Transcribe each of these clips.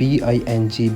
BING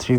3